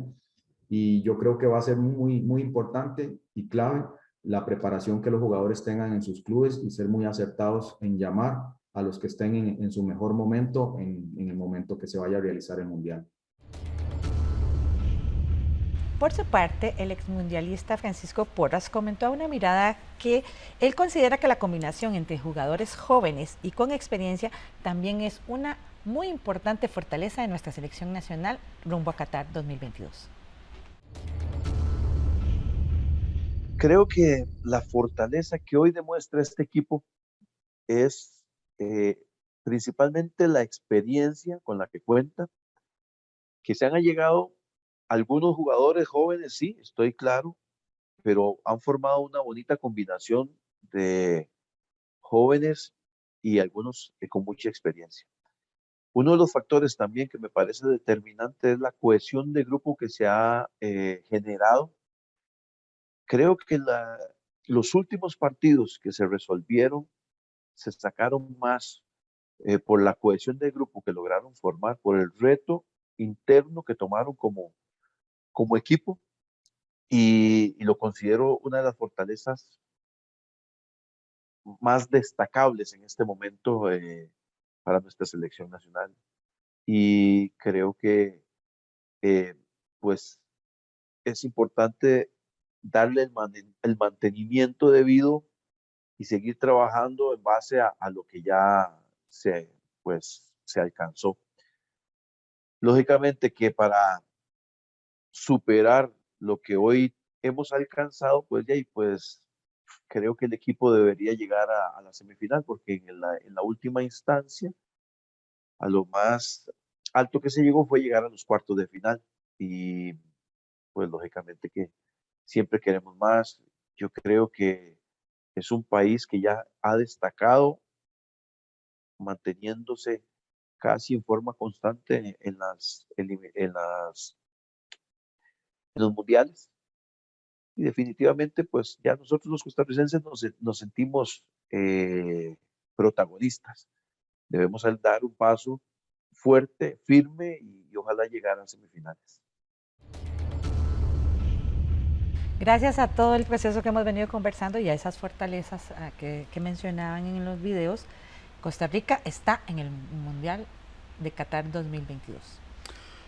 y yo creo que va a ser muy importante y clave la preparación que los jugadores tengan en sus clubes y ser muy acertados en llamar a los que estén en su mejor momento en el momento que se vaya a realizar el mundial. Por su parte, el exmundialista Francisco Porras comentó a Una Mirada que él considera que la combinación entre jugadores jóvenes y con experiencia también es una muy importante fortaleza de nuestra selección nacional rumbo a Qatar 2022. Creo que la fortaleza que hoy demuestra este equipo es principalmente la experiencia con la que cuenta, que se han allegado algunos jugadores jóvenes, sí, estoy claro, pero han formado una bonita combinación de jóvenes y algunos con mucha experiencia. Uno de los factores también que me parece determinante es la cohesión de grupo que se ha generado. Creo que los últimos partidos que se resolvieron se sacaron más por la cohesión de grupo que lograron formar, por el reto interno que tomaron como equipo, y lo considero una de las fortalezas más destacables en este momento para nuestra selección nacional. Y creo que pues es importante darle el mantenimiento debido y seguir trabajando en base a lo que ya se alcanzó. Lógicamente que para superar lo que hoy hemos alcanzado, pues creo que el equipo debería llegar a la semifinal, porque en la última instancia, a lo más alto que se llegó fue llegar a los cuartos de final, y pues lógicamente que siempre queremos más. Yo creo que es un país que ya ha destacado manteniéndose casi en forma constante en los mundiales, y definitivamente pues ya nosotros los costarricenses nos sentimos protagonistas. Debemos dar un paso fuerte, firme, y ojalá llegar a semifinales. Gracias a todo el proceso que hemos venido conversando y a esas fortalezas que mencionaban en los videos, Costa Rica está en el Mundial de Qatar 2022.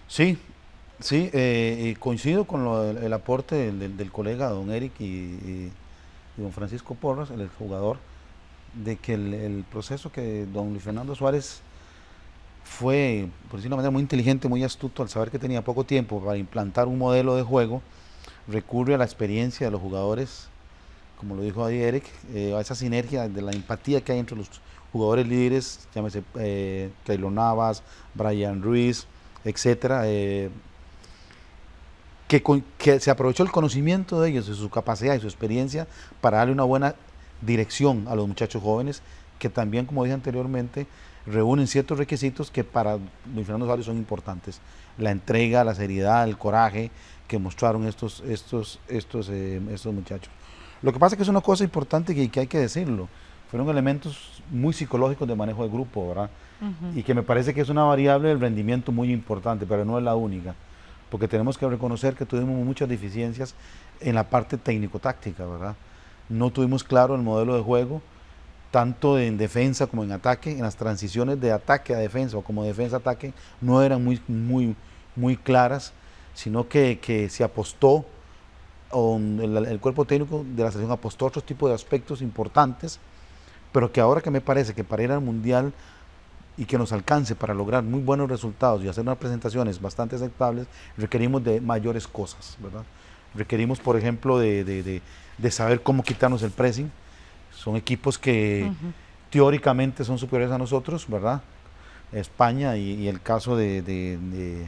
Sí, sí, coincido con el aporte del colega don Eric y don Francisco Porras, el jugador, de que el proceso que don Luis Fernando Suárez fue, por decirlo de una manera muy inteligente, muy astuto, al saber que tenía poco tiempo para implantar un modelo de juego, recurre a la experiencia de los jugadores, como lo dijo ahí Eric, a esa sinergia de la empatía que hay entre los jugadores líderes, llámese Keylor Navas, Brian Ruiz, etcétera, que se aprovechó el conocimiento de ellos, de su capacidad y su experiencia para darle una buena dirección a los muchachos jóvenes, que también, como dije anteriormente, reúnen ciertos requisitos que para Luis Fernando Suárez son importantes. La entrega, la seriedad, el coraje que mostraron estos muchachos. Lo que pasa es que es una cosa importante que hay que decirlo. Fueron elementos muy psicológicos de manejo de grupo, ¿verdad? Y que me parece que es una variable del rendimiento muy importante, pero no es la única, porque tenemos que reconocer que tuvimos muchas deficiencias en la parte técnico-táctica, ¿verdad? No tuvimos claro el modelo de juego, tanto en defensa como en ataque. En las transiciones de ataque a defensa o como defensa-ataque no eran muy claras, sino que se apostó, el cuerpo técnico de la selección apostó a otros tipos de aspectos importantes, pero que ahora que me parece que para ir al Mundial y que nos alcance para lograr muy buenos resultados y hacer unas presentaciones bastante aceptables, requerimos de mayores cosas, ¿verdad? Requerimos, por ejemplo, de saber cómo quitarnos el pressing. Son equipos que teóricamente son superiores a nosotros, ¿verdad? España y el caso de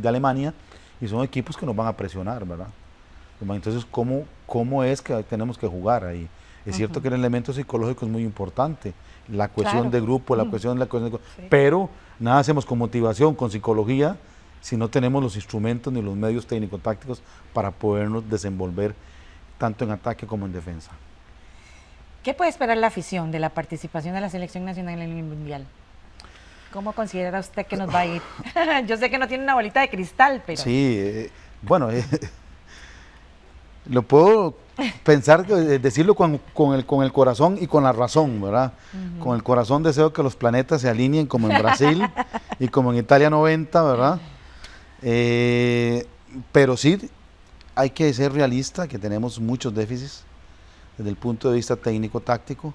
Alemania, y son equipos que nos van a presionar, ¿verdad? Entonces, ¿cómo es que tenemos que jugar ahí? Es cierto que el elemento psicológico es muy importante, la cohesión de grupo, la cohesión de grupo, pero nada hacemos con motivación, con psicología, si no tenemos los instrumentos ni los medios técnico-tácticos para podernos desenvolver tanto en ataque como en defensa. ¿Qué puede esperar la afición de la participación de la selección nacional en el Mundial? ¿Cómo considera usted que nos va a ir? Yo sé que no tiene una bolita de cristal, pero... Sí, bueno, lo puedo pensar, decirlo con el corazón y con la razón, ¿verdad? Con el corazón deseo que los planetas se alineen como en Brasil y como en Italia 90, ¿verdad? Pero sí, hay que ser realista, que tenemos muchos déficits desde el punto de vista técnico-táctico.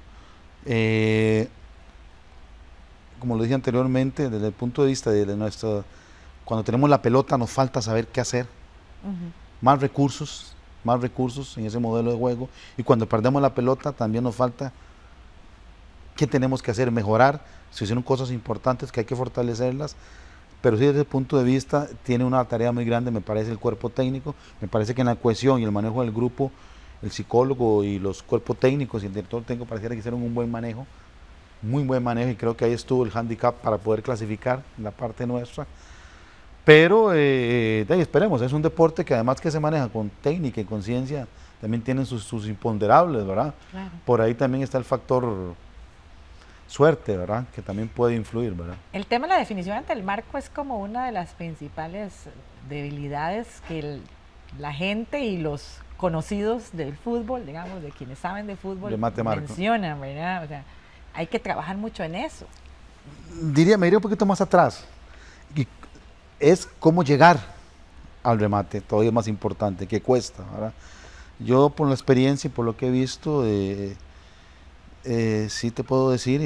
Como lo dije anteriormente, desde el punto de vista de cuando tenemos la pelota nos falta saber qué hacer, más recursos en ese modelo de juego, y cuando perdemos la pelota también nos falta qué tenemos que hacer, mejorar. Se hicieron cosas importantes que hay que fortalecerlas, pero sí desde el punto de vista tiene una tarea muy grande, me parece, el cuerpo técnico. Me parece que en la cohesión y el manejo del grupo, el psicólogo y los cuerpos técnicos y el director técnico pareciera que hicieron un buen manejo, muy buen manejo, y creo que ahí estuvo el handicap para poder clasificar en la parte nuestra. Pero esperemos, es un deporte que además que se maneja con técnica y conciencia, también tienen sus imponderables, ¿verdad? Claro. Por ahí también está el factor suerte, ¿verdad? Que también puede influir, ¿verdad? El tema de la definición ante el marco es como una de las principales debilidades que la gente y los conocidos del fútbol, digamos, de quienes saben de fútbol, mencionan, ¿verdad? O sea, hay que trabajar mucho en eso. Me iría un poquito más atrás. Es cómo llegar al remate, todavía más importante, que cuesta, ¿verdad? Yo por la experiencia y por lo que he visto, sí te puedo decir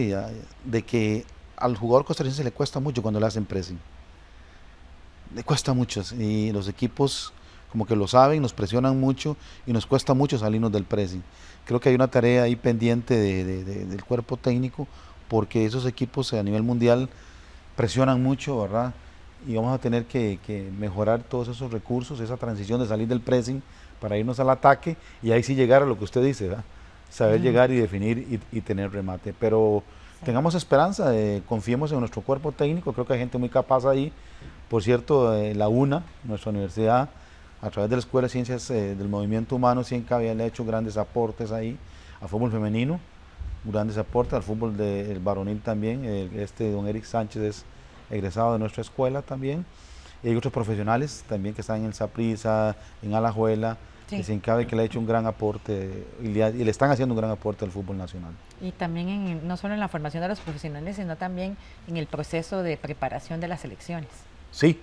de que al jugador costarricense le cuesta mucho cuando le hacen pressing. Le cuesta mucho, y los equipos como que lo saben, nos presionan mucho y nos cuesta mucho salirnos del pressing. Creo que hay una tarea ahí pendiente del cuerpo técnico, porque esos equipos a nivel mundial presionan mucho, ¿verdad? Y vamos a tener que mejorar todos esos recursos, esa transición de salir del pressing para irnos al ataque, y ahí sí llegar a lo que usted dice, ¿verdad? Saber llegar y definir y tener remate. Pero tengamos esperanza, confiemos en nuestro cuerpo técnico, creo que hay gente muy capaz ahí. Por cierto, la UNA, nuestra universidad, a través de la Escuela de Ciencias del Movimiento Humano, siempre había hecho grandes aportes ahí al fútbol femenino, grandes aportes al fútbol del varonil también. Don Eric Sánchez es egresado de nuestra escuela también, y hay otros profesionales también que están en el Saprissa, en Alajuela, Sí. que sin cabe que le ha hecho un gran aporte y le están haciendo un gran aporte al fútbol nacional. Y también no solo en la formación de los profesionales, sino también en el proceso de preparación de las selecciones. Sí,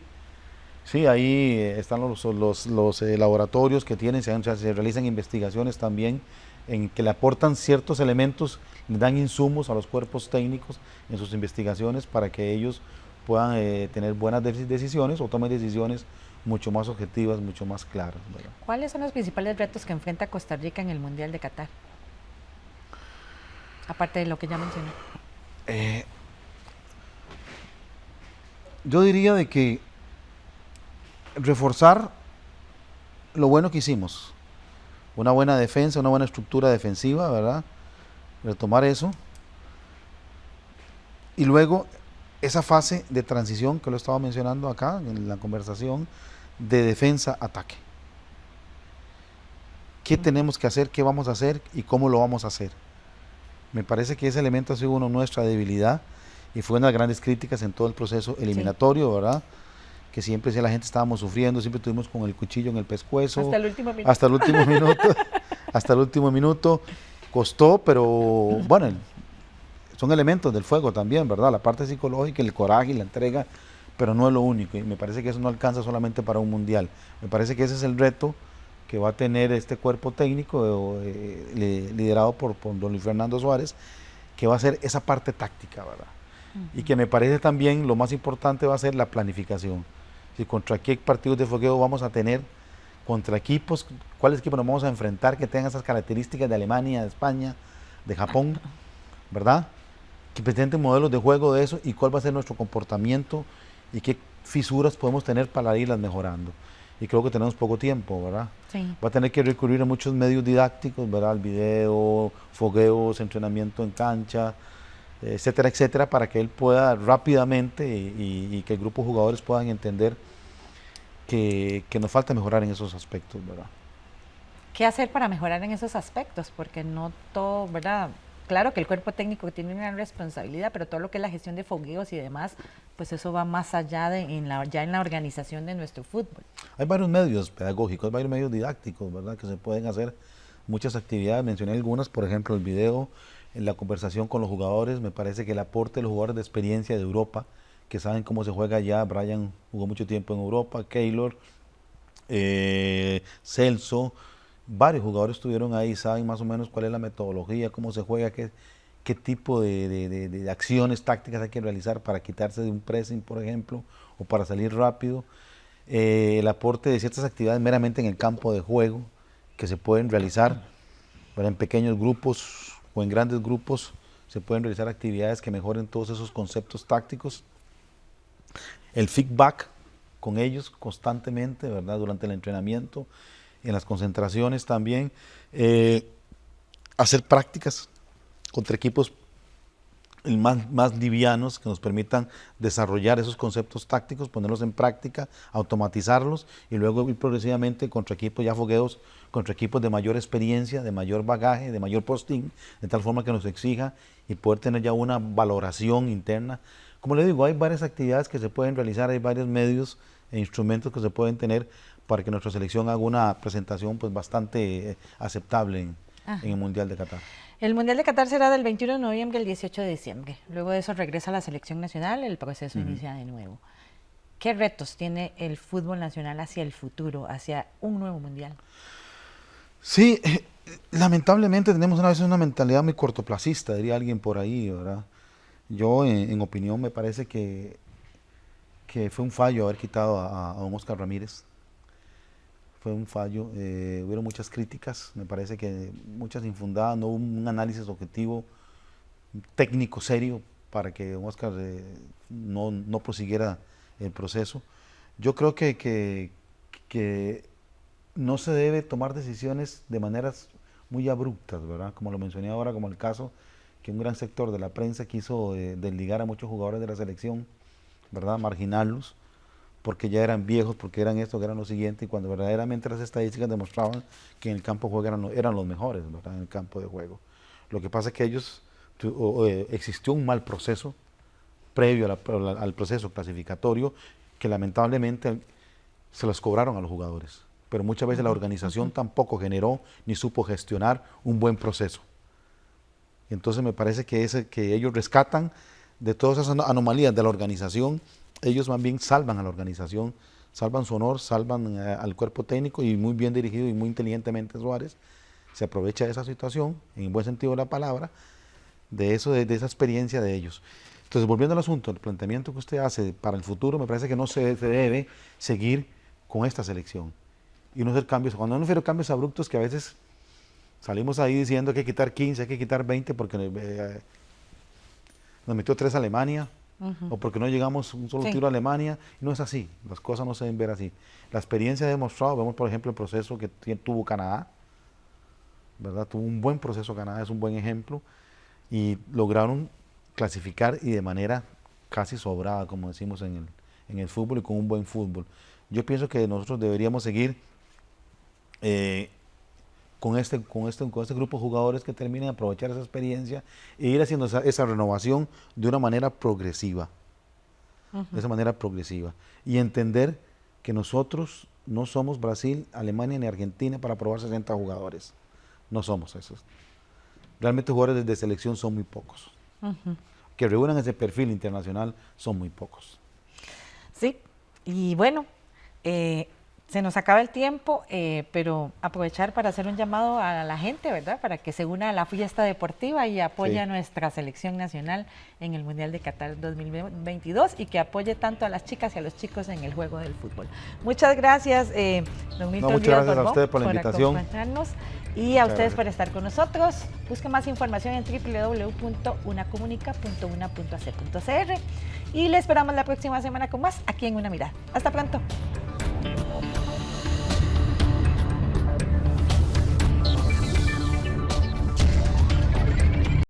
sí, ahí están los laboratorios que tienen, se realizan investigaciones también en que le aportan ciertos elementos, le dan insumos a los cuerpos técnicos en sus investigaciones para que ellos puedan tener buenas decisiones o tomen decisiones mucho más objetivas, mucho más claras, ¿verdad? ¿Cuáles son los principales retos que enfrenta Costa Rica en el Mundial de Qatar? Aparte de lo que ya mencioné. Yo diría de que reforzar lo bueno que hicimos, una buena defensa, una buena estructura defensiva, ¿verdad? Retomar eso. Y luego esa fase de transición que lo estaba mencionando acá en la conversación, de defensa-ataque. ¿Qué tenemos que hacer? ¿Qué vamos a hacer? ¿Y cómo lo vamos a hacer? Me parece que ese elemento ha sido nuestra debilidad y fue una de las grandes críticas en todo el proceso eliminatorio, sí, ¿verdad? Que siempre si la gente estábamos sufriendo, siempre estuvimos con el cuchillo en el pescuezo. Hasta el último minuto. Hasta el último minuto. Hasta el último minuto. Costó, pero bueno, son elementos del fuego también, ¿verdad? La parte psicológica, el coraje y la entrega, pero no es lo único. Y me parece que eso no alcanza solamente para un mundial. Me parece que ese es el reto que va a tener este cuerpo técnico liderado por don Luis Fernando Suárez, que va a ser esa parte táctica, ¿verdad? Y que me parece también lo más importante va a ser la planificación. Si contra qué partidos de fogueo vamos a tener, contra equipos, cuáles equipos nos vamos a enfrentar que tengan esas características de Alemania, de España, de Japón, ¿verdad? Que presenten modelos de juego de eso y cuál va a ser nuestro comportamiento y qué fisuras podemos tener para irlas mejorando. Y creo que tenemos poco tiempo, ¿verdad? Sí. Va a tener que recurrir a muchos medios didácticos, ¿verdad? El video, fogueos, entrenamiento en cancha, etcétera, etcétera, para que él pueda rápidamente y que el grupo de jugadores puedan entender que nos falta mejorar en esos aspectos, ¿verdad? ¿Qué hacer para mejorar en esos aspectos? Porque no todo, ¿verdad? Claro que el cuerpo técnico tiene una gran responsabilidad, pero todo lo que es la gestión de fogueos y demás, pues eso va más allá ya en la organización de nuestro fútbol. Hay varios medios pedagógicos, hay varios medios didácticos, ¿verdad? Que se pueden hacer muchas actividades, mencioné algunas, por ejemplo, el video, en la conversación con los jugadores. Me parece que el aporte de los jugadores de experiencia de Europa, que saben cómo se juega allá. Brian jugó mucho tiempo en Europa, Keylor, Celso, varios jugadores estuvieron ahí, saben más o menos cuál es la metodología, cómo se juega, qué tipo de acciones tácticas hay que realizar para quitarse de un pressing, por ejemplo, o para salir rápido. El aporte de ciertas actividades meramente en el campo de juego que se pueden realizar, ¿verdad? En pequeños grupos o en grandes grupos se pueden realizar actividades que mejoren todos esos conceptos tácticos. El feedback con ellos constantemente, ¿verdad? Durante el entrenamiento, en las concentraciones también. Hacer prácticas contra equipos más livianos que nos permitan desarrollar esos conceptos tácticos, ponerlos en práctica, automatizarlos y luego ir progresivamente contra equipos ya fogueos, contra equipos de mayor experiencia, de mayor bagaje, de mayor posting, de tal forma que nos exija y poder tener ya una valoración interna. Como le digo, hay varias actividades que se pueden realizar, hay varios medios e instrumentos que se pueden tener para que nuestra selección haga una presentación pues bastante aceptable en el Mundial de Qatar. El Mundial de Qatar será del 21 de noviembre al 18 de diciembre. Luego de eso regresa a la selección nacional, el proceso inicia de nuevo. ¿Qué retos tiene el fútbol nacional hacia el futuro, hacia un nuevo Mundial? Sí, lamentablemente tenemos a veces una mentalidad muy cortoplacista, diría alguien por ahí, ¿verdad? Yo, en opinión, me parece que fue un fallo haber quitado a don Oscar Ramírez. Fue un fallo, hubieron muchas críticas, me parece que muchas infundadas, no hubo un análisis objetivo, técnico, serio, para que don Oscar no prosiguiera el proceso. Yo creo que no se debe tomar decisiones de maneras muy abruptas, ¿verdad? Como lo mencioné ahora, como el caso que un gran sector de la prensa quiso desligar a muchos jugadores de la selección, ¿verdad? Marginarlos, porque ya eran viejos, porque eran esto, que eran lo siguiente, y cuando verdaderamente las estadísticas demostraban que en el campo de juego eran los mejores, ¿verdad? En el campo de juego. Lo que pasa es que existió un mal proceso previo al proceso clasificatorio que lamentablemente se los cobraron a los jugadores. pero muchas veces la organización tampoco generó ni supo gestionar un buen proceso. Entonces me parece que ellos rescatan de todas esas anomalías de la organización, ellos más bien salvan a la organización, salvan su honor, salvan al cuerpo técnico, y muy bien dirigido y muy inteligentemente Suárez se aprovecha de esa situación, en el buen sentido de la palabra, de esa experiencia de ellos. Entonces, volviendo al asunto, el planteamiento que usted hace para el futuro, me parece que no se debe seguir con esta selección y no hacer cambios. Cuando no refiero a cambios abruptos, que a veces salimos ahí diciendo que hay que quitar 15, hay que quitar 20 porque nos metió 3 a Alemania, o porque no llegamos un solo tiro a Alemania. Y no es así, las cosas no se deben ver así. La experiencia ha demostrado, vemos por ejemplo el proceso que tuvo Canadá, ¿verdad? Tuvo un buen proceso Canadá, es un buen ejemplo, y lograron clasificar y de manera casi sobrada, como decimos en el fútbol, y con un buen fútbol. Yo pienso que nosotros deberíamos seguir con este grupo de jugadores que terminen de aprovechar esa experiencia e ir haciendo esa renovación de una manera progresiva. De esa manera progresiva. Y entender que nosotros no somos Brasil, Alemania ni Argentina para probar 60 jugadores. No somos esos. Realmente jugadores de selección son muy pocos. Que reúnan ese perfil internacional son muy pocos. Sí, y bueno, se nos acaba el tiempo, pero aprovechar para hacer un llamado a la gente, ¿verdad? Para que se una a la fiesta deportiva y apoye a nuestra selección nacional en el Mundial de Qatar 2022 y que apoye tanto a las chicas y a los chicos en el juego del fútbol. Muchas gracias, don Milton. Muchas gracias a ustedes por la invitación. Acompañarnos y a ustedes por estar con nosotros. Busque más información en www.unacomunica.una.ac.cr y le esperamos la próxima semana con más aquí en Una Mirada. Hasta pronto.